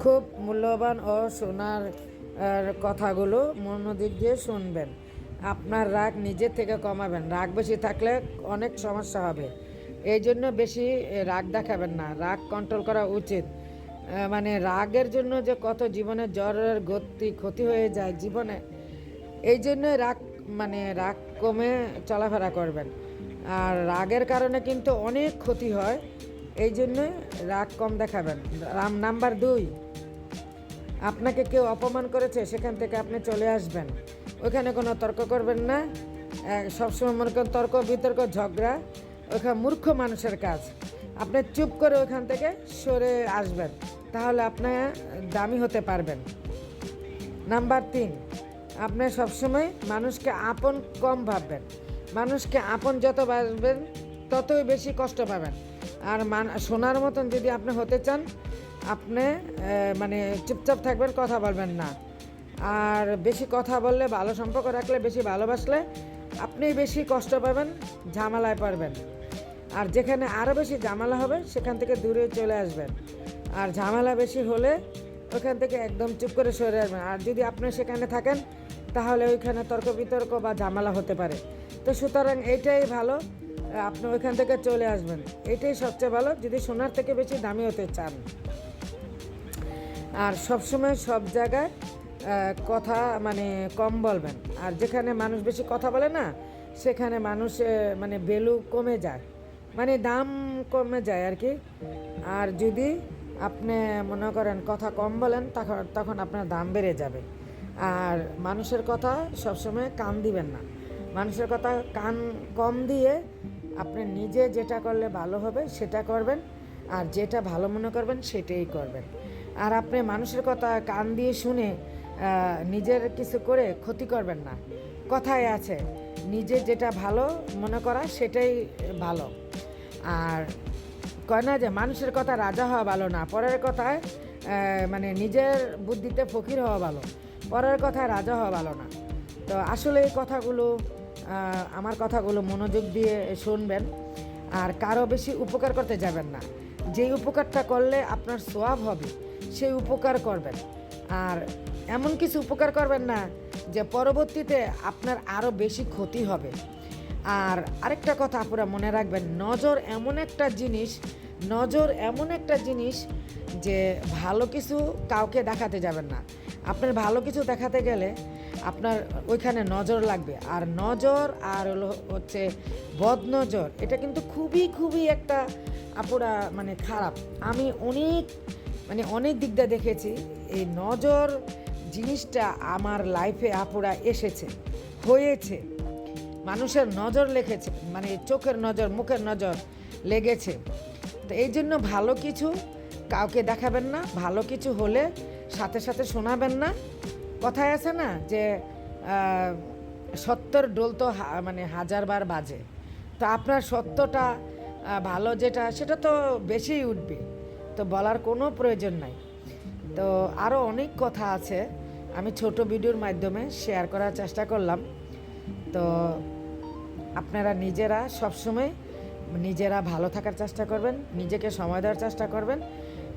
খুব মূল্যবান ও শোনার কথাগুলো মনোযোগ দিয়ে শুনবেন। আপনার রাগ নিজের থেকে কমাবেন। রাগ বেশি থাকলে অনেক সমস্যা হবে। এই জন্য বেশি রাগ দেখাবেন না, রাগ কন্ট্রোল করা উচিত। মানে রাগের জন্য যে কত জীবনে জ্বরের ক্ষতি হয়ে যায় জীবনে, এই জন্যই রাগ কমে চলাফেরা করবেন। আর রাগের কারণে কিন্তু অনেক ক্ষতি হয়, এই জন্য রাগ কম দেখাবেন। নাম্বার 2, আপনাকে কেউ অপমান করেছে, সেখান থেকে আপনি চলে আসবেন। ওইখানে কোনো তর্ক করবেন না। সবসময় মনে করেন তর্ক বিতর্ক ঝগড়া ওইখানে মূর্খ মানুষের কাজ। আপনি চুপ করে ওইখান থেকে সরে আসবেন, তাহলে আপনি দামি হতে পারবেন। নাম্বার 3, আপনি সবসময় মানুষকে আপন কম ভাববেন। মানুষকে আপন যত ভাববেন ততই বেশি কষ্ট পাবেন। আর শোনার মতন যদি আপনি হতে চান, আপনি মানে চুপচাপ থাকবেন, কথা বলবেন না। আর বেশি কথা বললে, ভালো সম্পর্ক রাখলে, বেশি ভালোবাসলে আপনি বেশি কষ্ট পাবেন, ঝামেলায় পড়বেন। আর যেখানে আরও বেশি ঝামেলা হবে সেখান থেকে দূরে চলে আসবেন। আর ঝামেলা বেশি হলে ওখান থেকে একদম চুপ করে সরে আসবেন। আর যদি আপনি সেখানে থাকেন, তাহলে ওইখানে তর্ক বিতর্ক বা ঝামেলা হতে পারে। তো সুতরাং এইটাই ভালো, আপনি ওইখান থেকে চলে আসবেন। এটাই সবচেয়ে ভালো যদি সোনার থেকে বেশি দামি হতে চান। আর সবসময় সব জায়গায় কথা মানে কম বলবেন। আর যেখানে মানুষ বেশি কথা বলে না, সেখানে মানে ভ্যালু কমে যায়, মানে দাম কমে যায় আর কি। আর যদি আপনি মনে করেন কথা কম বলেন, তখন আপনার দাম বেড়ে যাবে। আর মানুষের কথা সবসময় কান দিবেন না। মানুষের কথা কান কম দিয়ে আপনি নিজে যেটা করলে ভালো হবে সেটা করবেন, আর যেটা ভালো মনে করবেন সেটাই করবেন। আর আপনি মানুষের কথা কান দিয়ে শুনে নিজের কিছু করে ক্ষতি করবেন না। কথায় আছে, নিজে যেটা ভালো মনে করা সেটাই ভালো। আর কয় না যে মানুষের কথা রাজা হওয়া ভালো না, পরের কথায় মানে নিজের বুদ্ধিতে ফকির হওয়া ভালো, পরের কথায় রাজা হওয়া ভালো না। তো আসলে এই কথাগুলো, আমার কথাগুলো মনোযোগ দিয়ে শুনবেন। আর কারো বেশি উপকার করতে যাবেন না। যেই উপকারটা করলে আপনার সওয়াব হবে সেই উপকার করবেন। আর এমন কিছু উপকার করবেন না যে পরবর্তীতে আপনার আরও বেশি ক্ষতি হবে। আর আরেকটা কথা আপুরা মনে রাখবেন, নজর এমন একটা জিনিস যে ভালো কিছু কাউকে দেখাতে যাবেন না। আপনার ভালো কিছু দেখাতে গেলে আপনার ওইখানে নজর লাগবে। আর নজর আর হচ্ছে বদনজর, এটা কিন্তু খুবই একটা আপুরা মানে খারাপ। আমি অনেক দিক দিয়ে দেখেছি এই নজর জিনিসটা আমার লাইফে আপুরা হয়েছে। মানুষের নজর লেগেছে, মানে চোখের নজর, মুখের নজর লেগেছে। তো এই জন্য ভালো কিছু কাউকে দেখাবেন না। ভালো কিছু হলে সাথে সাথে শোনাবেন না। কথায় আছে না যে সত্যর ডোল তো মানে 1000 বার বাজে। তো আপনার সত্যটা ভালো যেটা, সেটা তো বেশিই উঠবে, তো বলার কোনো প্রয়োজন নাই। তো আরও অনেক কথা আছে, আমি ছোট ভিডিওর মাধ্যমে শেয়ার করার চেষ্টা করলাম। তো আপনারা নিজেরা সবসময় ভালো থাকার চেষ্টা করবেন, নিজেকে সময় দেওয়ার চেষ্টা করবেন।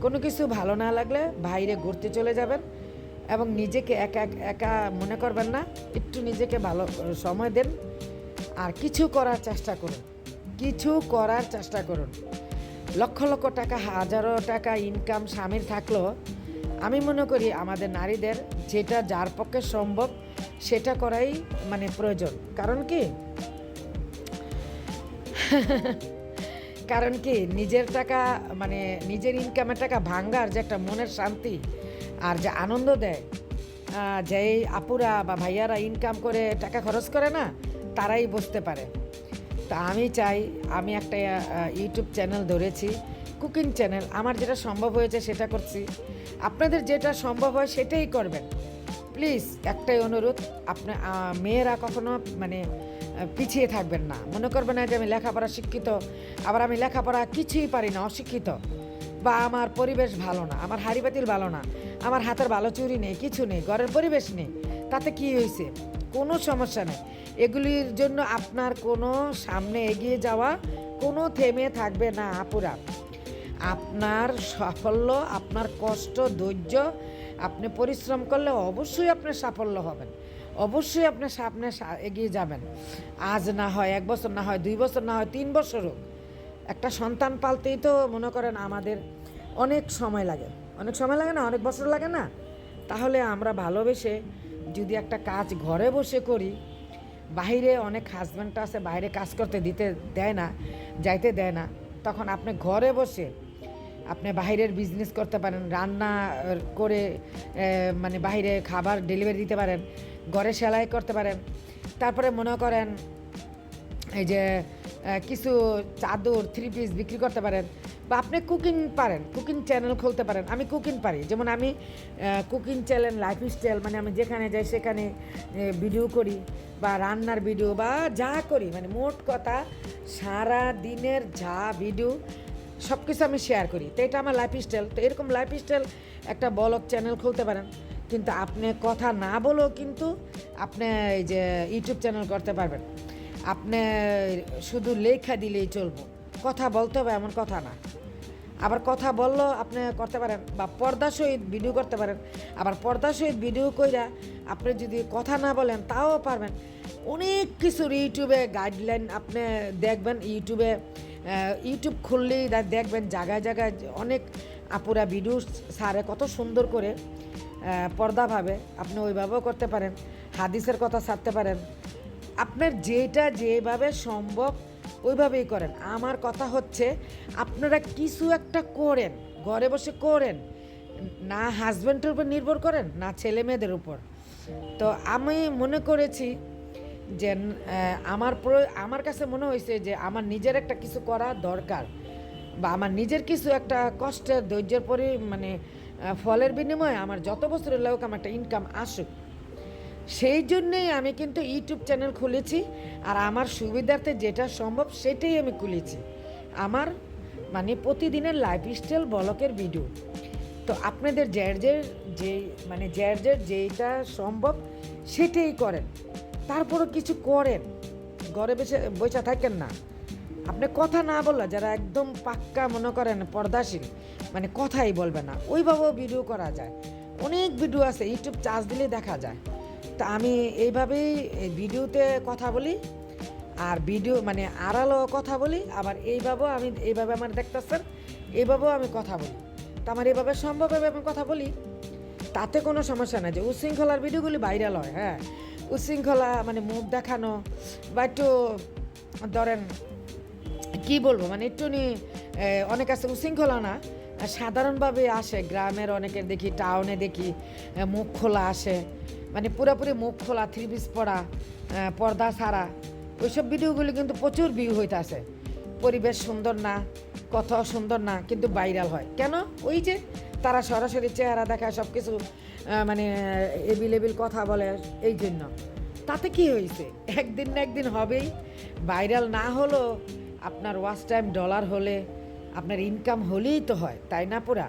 কোনো কিছু ভালো না লাগলে বাইরে ঘুরতে চলে যাবেন, এবং নিজেকে একা মনে করবেন না, একটু নিজেকে ভালো সময় দেন। আর কিছু করার চেষ্টা করুন। লক্ষ লক্ষ টাকা, হাজারো টাকা ইনকাম স্বামীর থাকলেও আমি মনে করি আমাদের নারীদের যেটা যার পক্ষে সম্ভব সেটা করাই মানে প্রয়োজন। কারণ কি নিজের টাকা, মানে নিজের ইনকামের টাকা ভাঙ্গার যে একটা মনের শান্তি আর যে আনন্দ দেয়, যে আপুরা বা ভাইয়ারা ইনকাম করে টাকা খরচ করে না, তারাই বুঝতে পারে। তা আমি চাই, আমি একটা ইউটিউব চ্যানেল ধরেছি, কুকিং চ্যানেল। আমার যেটা সম্ভব হয়েছে সেটা করছি, আপনাদের যেটা সম্ভব হয় সেটাই করবেন। প্লিজ একটাই অনুরোধ, আপনি মেয়েরা কখনো মানে পিছিয়ে থাকবেন না। মনে করবেন না যে আমি লেখাপড়া শিক্ষিত, আবার আমি লেখাপড়া কিছুই পারি না, অশিক্ষিত, বা আমার পরিবেশ ভালো না, আমার হাঁড়ি পাতিল ভালো না, আমার হাতের ভালো চুরি নেই, কিছু নেই, ঘরের পরিবেশ নেই, তাতে কি হয়েছে? কোনো সমস্যা নেই। এগুলির জন্য আপনার কোনো সামনে এগিয়ে যাওয়া কোনো থেমে থাকবে না আপুরা। আপনার সাফল্য, আপনার কষ্ট, ধৈর্য, আপনি পরিশ্রম করলে অবশ্যই আপনার সাফল্য হবেন, অবশ্যই আপনি সামনে এগিয়ে যাবেন। আজ না হয় 1 বছর, না হয় 2 বছর, না হয় 3 বছর হোক, একটা সন্তান পালতেই তো মনে করেন আমাদের অনেক সময় লাগে, অনেক সময় লাগে না, অনেক বছর লাগে না। তাহলে আমরা ভালোবেসে যদি একটা কাজ ঘরে বসে করি, বাইরে অনেক হাজব্যান্ড আছে বাইরে কাজ করতে দিতে দেয় না, যাইতে দেয় না, তখন আপনি ঘরে বসে আপনি বাইরের বিজনেস করতে পারেন, রান্না করে মানে বাইরে খাবার ডেলিভারি দিতে পারেন, ঘরে সেলাই করতে পারেন। তারপরে মনে করেন এই যে কিছু চাদর 3 পিস বিক্রি করতে পারেন, বা আপনি কুকিং পারেন, কুকিং চ্যানেল খুলতে পারেন। আমি কুকিং পারি, যেমন আমি কুকিং চ্যানেল, লাইফস্টাইল, মানে আমি যেখানে যাই সেখানে ভিডিও করি, বা রান্নার ভিডিও, বা যা করি, মানে মোট কথা সারা দিনের যা ভিডিও সব কিছু আমি শেয়ার করি। তো এটা আমার লাইফস্টাইল। তো এরকম লাইফস্টাইল একটা ব্লগ চ্যানেল খুলতে পারেন। কিন্তু আপনি কথা না বলেও কিন্তু আপনি এই যে ইউটিউব চ্যানেল করতে পারবেন। আপনি শুধু লেখা দিলেই চলবো, কথা বলতে হবে এমন কথা না। আবার কথা বললেও আপনি করতে পারেন, বা পর্দা সহিত ভিডিও করতে পারেন। আবার পর্দা সহিত ভিডিও কইরা আপনি যদি কথা না বলেন তাও পারবেন। অনেক কিছুর ইউটিউবে গাইডলাইন আপনি দেখবেন। ইউটিউব খুললেই দেখবেন জায়গায় জায়গায় অনেক আপুরা ভিডিও ছাড়ে কত সুন্দর করে, পর্দাভাবে। আপনি ওইভাবেও করতে পারেন, হাদিসের কথা ছাড়তে পারেন। আপনার যেটা যেভাবে সম্ভব ওইভাবেই করেন। আমার কথা হচ্ছে আপনারা কিছু একটা করেন, ঘরে বসে করেন, না হাজব্যান্ডের উপর নির্ভর করেন, না ছেলে মেয়েদের উপর। তো আমি মনে করেছি যে আমার কাছে মনে হয়েছে যে আমার নিজের একটা কিছু করা দরকার, বা আমার নিজের কিছু একটা কষ্টের ধৈর্যের পরে মানে ফলের বিনিময়ে আমার যত বছরের লোক আমার একটা ইনকাম আসুক। সেই জন্যেই আমি কিন্তু ইউটিউব চ্যানেল খুলেছি, আর আমার সুবিধার্থে যেটা সম্ভব সেটাই আমি খুলেছি। আমার মানে প্রতিদিনের লাইফস্টাইল ব্লগের ভিডিও। তো আপনাদের যার যেটা সম্ভব সেটাই করেন, তারপরও কিছু করেন, ঘরে বসে থাকেন না। আপনি কথা না বললে, যারা একদম পাক্কা মনে করেন পর্দাশীল, মানে কথাই বলবে না, ওইভাবেও ভিডিও করা যায়। অনেক ভিডিও আছে, ইউটিউব চার্জ দিলে দেখা যায়। তা আমি এইভাবেই ভিডিওতে কথা বলি, আর ভিডিও মানে আড়ালো কথা বলি, আবার এইভাবে আমার দেখতেছেন, এইভাবেও আমি কথা বলি। তা আমার এইভাবে সম্ভব হবে আমি কথা বলি, তাতে কোনো সমস্যা নাই। যে উশৃঙ্খলার ভিডিওগুলি ভাইরাল হয়, হ্যাঁ, উশৃঙ্খলা মানে মুখ দেখানো, বা একটু ধরেন কি বলবো, মানে একটু অনেক আছে উশৃঙ্খলা না, সাধারণভাবে আসে। গ্রামের অনেকের দেখি, টাউনে দেখি মুখ খোলা আসে, মানে পুরোপুরি মুখ খোলা, 3 পিস পরা, পর্দা ছাড়া। ওইসব ভিডিওগুলি কিন্তু প্রচুর ভিউ হইতেছে। পরিবেশ সুন্দর না, কথাও সুন্দর না, কিন্তু ভাইরাল হয় কেন? ওই যে তারা সরাসরি চেহারা দেখায়, সব কিছু মানে এবিলেবিল কথা বলে, এই জন্য। তাতে কি হয়েছে, একদিন না একদিন হবেই। ভাইরাল না হলেও আপনার ওয়াচ টাইম ডলার হলে, আপনার ইনকাম হলেই তো হয়, তাই না? পুরা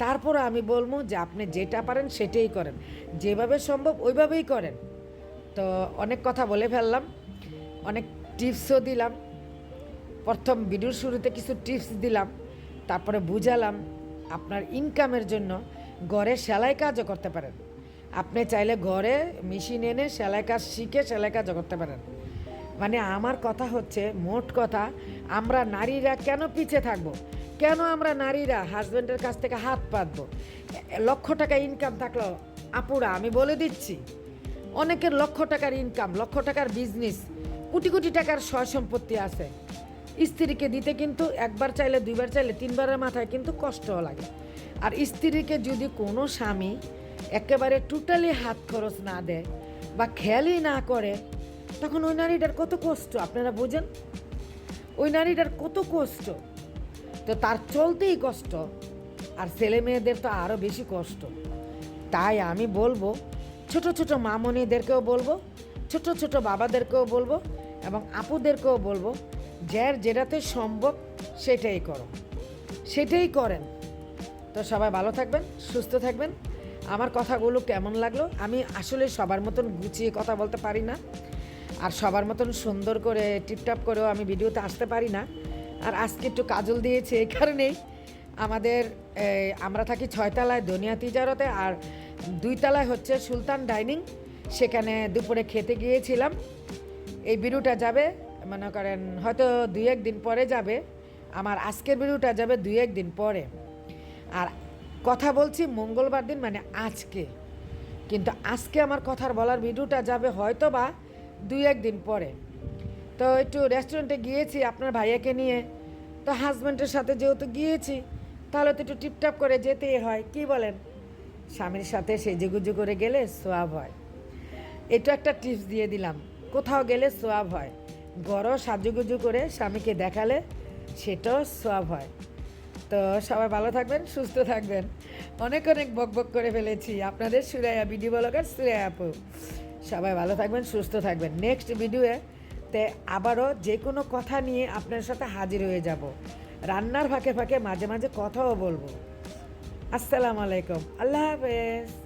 তারপর আমি বলবো যে আপনি যেটা পারেন সেটাই করেন, যেভাবে সম্ভব ওইভাবেই করেন। তো অনেক কথা বলে ফেললাম, অনেক টিপসও দিলাম। প্রথম ভিডিওর শুরুতে কিছু টিপস দিলাম, তারপরে বুঝালাম আপনার ইনকামের জন্য ঘরে সেলাই কাজও করতে পারেন। আপনি চাইলে ঘরে মেশিন এনে সেলাই কাজ শিখে সেলাই কাজও করতে পারেন। মানে আমার কথা হচ্ছে, মোট কথা, আমরা নারীরা কেন পিছিয়ে থাকবো? কেন আমরা নারীরা হাজব্যান্ডের কাছ থেকে হাত পাতবো? লক্ষ টাকা ইনকাম থাকলো আপুরা, আমি বলে দিচ্ছি, অনেকের লক্ষ টাকার ইনকাম, লক্ষ টাকার বিজনেস, কোটি কোটি টাকার সয় সম্পত্তি আছে। স্ত্রীকে দিতে কিন্তু একবার চাইলে, 2বার চাইলে, 3বারের মাথায় কিন্তু কষ্টও লাগে। আর স্ত্রীকে যদি কোনো স্বামী একেবারে টোটালি হাত খরচ না দেয় বা খেয়ালই না করে, তখন ওই নারীটার কত কষ্ট আপনারা বোঝেন? ওই নারীটার কত কষ্ট। তো তার চলতেই কষ্ট, আর ছেলে মেয়েদের তো আরও বেশি কষ্ট। তাই আমি বলবো, ছোট ছোট মামনিদেরকেও বলবো, ছোট ছোট বাবাদেরকেও বলবো, এবং আপুদেরকেও বলবো, যার যেটাতে সম্ভব সেটাই করো, সেটাই করেন। তো সবাই ভালো থাকবেন, সুস্থ থাকবেন। আমার কথাগুলো কেমন লাগলো? আমি আসলে সবার মতন গুছিয়ে কথা বলতে পারি না, আর সবার মতন সুন্দর করে টিপটাপ করেও আমি ভিডিওতে আসতে পারি না। আর আজকে একটু কাজল দিয়েছি, এই কারণেই আমাদের আমরা থাকি 6 তলায় দুনিয়া তিজারতে, আর 2 তলায় হচ্ছে সুলতান ডাইনিং। সেখানে দুপুরে খেতে গিয়েছিলাম। এই ভিডিওটা যাবে মনে করেন হয়তো 2-1 দিন পরে যাবে। আমার আজকের ভিডিওটা যাবে 2-1 দিন পরে। আর কথা বলছি মঙ্গলবার দিন, মানে আজকে। কিন্তু আজকে আমার কথার বলার ভিডিওটা যাবে হয়তো বা 2-1 দিন পরে। তো একটু রেস্টুরেন্টে গিয়েছি আপনার ভাইয়াকে নিয়ে। তো হাজব্যান্ডের সাথে যেহেতু গিয়েছি, তাহলে তো একটু টিপটাপ করে যেতেই হয়, কি বলেন? স্বামীর সাথে সেজেগুজু করে গেলে সোয়াব হয়। এটা একটা টিপস দিয়ে দিলাম, কোথাও গেলে সোয়াব হয়। গড় সাজুগুজু করে স্বামীকে দেখালে সেটাও সোয়াব হয়। তো সবাই ভালো থাকবেন, সুস্থ থাকবেন। অনেক অনেক বকবক করে ফেলেছি। আপনাদের সুরাইয়া ভিডিও ব্লগার সুরাইয়া আপু। সবাই ভালো থাকবেন, সুস্থ থাকবেন। নেক্সট ভিডিওতে আবারও যে কোনো কথা নিয়ে আপনার সাথে হাজির হয়ে যাব। রান্নার ফাঁকে ফাঁকে মাঝে মাঝে কথাও বলবো। আসসালামু আলাইকুম, আল্লাহ হাফেজ।